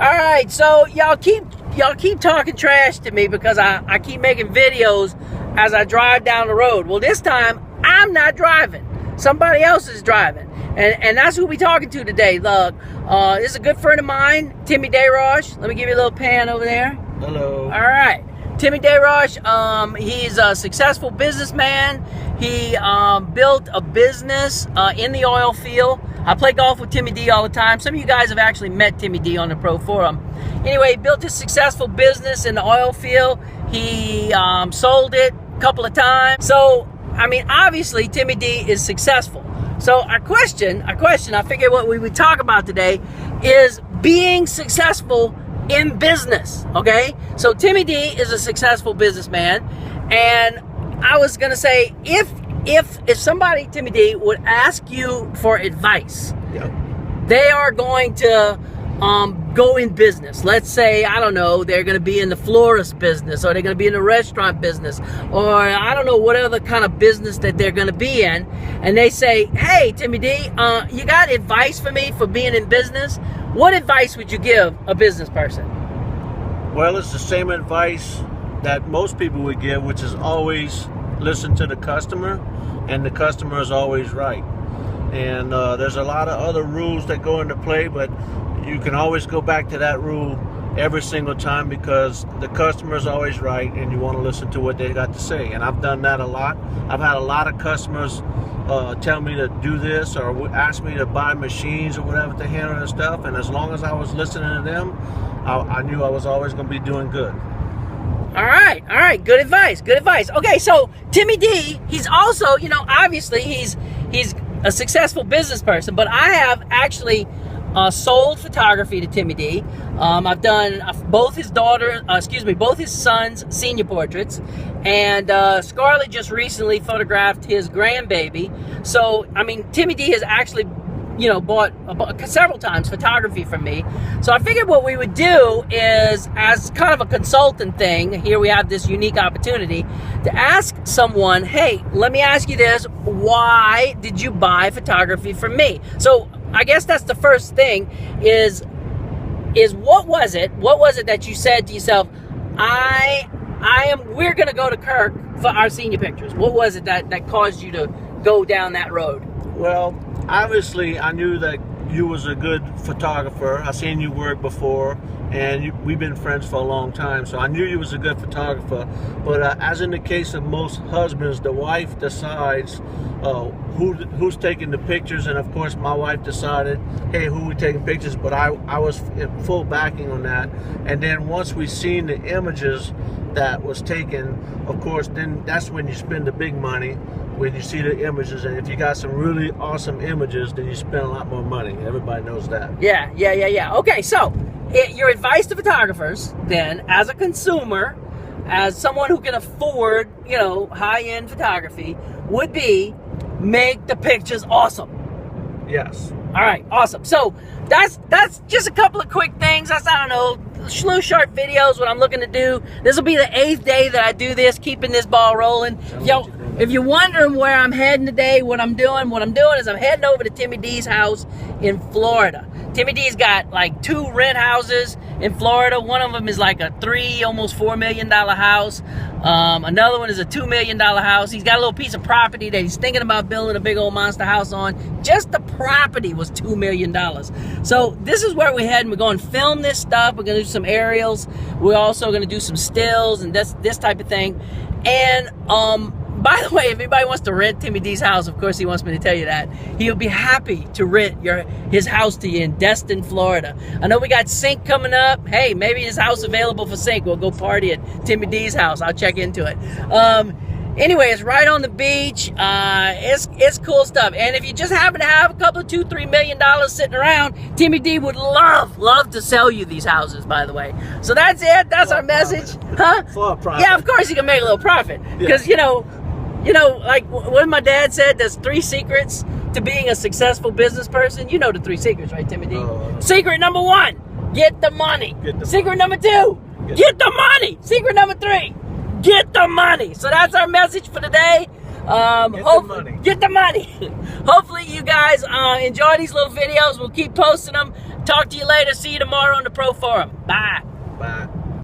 All right, so y'all keep talking trash to me because I keep making videos as I drive down the road. Well, this time I'm not driving. Somebody else is driving. And that's who we talking to today. Look, this is a good friend of mine, Timmy DeRoche. Let me give you a little pan over there. Hello. All right. Timmy DeRoche, he's a successful businessman. He built a business in the oil field. I play golf with Timmy D all the time. Some of you guys have actually met Timmy D on the Pro Forum. Anyway, he built a successful business in the oil field. He sold it a couple of times. So, I mean, obviously, Timmy D is successful. So our question, I figured what we would talk about today is being successful in business, okay? So Timmy D is a successful businessman, and I was gonna say, if somebody, Timmy D, would ask you for advice, Yep. they are going to go in business. Let's say, I don't know, they're going to be in the florist business, or they're going to be in the restaurant business, or I don't know what other kind of business that they're going to be in, and they say, hey, Timmy D, you got advice for me for being in business? What advice would you give a business person? Well, it's the same advice that most people would give, which is always listen to the customer, and the customer is always right. And there's a lot of other rules that go into play, but you can always go back to that rule every single time because the customer is always right, and you want to listen to what they got to say. And I've done that a lot. I've had a lot of customers tell me to do this or ask me to buy machines or whatever to handle their stuff, and as long as I was listening to them, I knew I was always going to be doing good. All right, good advice. Okay, so Timmy D, he's also, you know, obviously he's a successful business person, but I have actually sold photography to Timmy D. I've done both his sons' senior portraits, and Scarlett just recently photographed his grandbaby. So, I mean, Timmy D has actually, you know, bought several times photography from me. So I figured what we would do is, as kind of a consultant thing, here we have this unique opportunity to ask someone, hey, let me ask you this, why did you buy photography from me? So I guess that's the first thing is what was it that you said to yourself, we're gonna go to Kirk for our senior pictures? What was it that caused you to go down that road? Well, obviously I knew that you was a good photographer. I seen you work before, and we've been friends for a long time, so I knew you was a good photographer. But as in the case of most husbands, the wife decides who's taking the pictures, and of course my wife decided, hey, who we taking pictures, but I was in full backing on that. And then once we seen the images that was taken, of course, then that's when you spend the big money, when you see the images. And if you got some really awesome images, then you spend a lot more money. Everybody knows that. Yeah. Okay, so your advice to photographers then, as a consumer, as someone who can afford, you know, high-end photography, would be make the pictures awesome. Yes. All right, awesome. So that's just a couple of quick things. That's, I don't know, slew short videos, what I'm looking to do. This will be the 8th day that I do this, keeping this ball rolling. Yo, if you're wondering where I'm heading today, what I'm doing is I'm heading over to Timmy D's house in Florida. Timmy D's got like 2 rent houses in Florida. One of them is like a almost $4 million house. Another one is a $2 million house. He's got a little piece of property that he's thinking about building a big old monster house on. Just the property was $2 million. So this is where we're heading. We're going to film this stuff. We're going to do some aerials. We're also going to do some stills and this type of thing. And by the way, if anybody wants to rent Timmy D's house, of course he wants me to tell you that, he'll be happy to rent his house to you in Destin, Florida. I know we got Sync coming up. Hey, maybe his house available for Sync. We'll go party at Timmy D's house. I'll check into it. Anyway, it's right on the beach. It's cool stuff. And if you just happen to have a couple of $2-3 million sitting around, Timmy D would love to sell you these houses, by the way. So that's it. That's our message. Huh? For a profit. Yeah, of course you can make a little profit. Because, you know, like what my dad said, there's 3 secrets to being a successful business person. You know the 3 secrets, right, Timmy D? Secret number 1, get the money. Secret number 2, get the money. Secret number 3, get the money. So that's our message for today. Get the money. Hopefully you guys enjoy these little videos. We'll keep posting them. Talk to you later. See you tomorrow on the Pro Forum. Bye.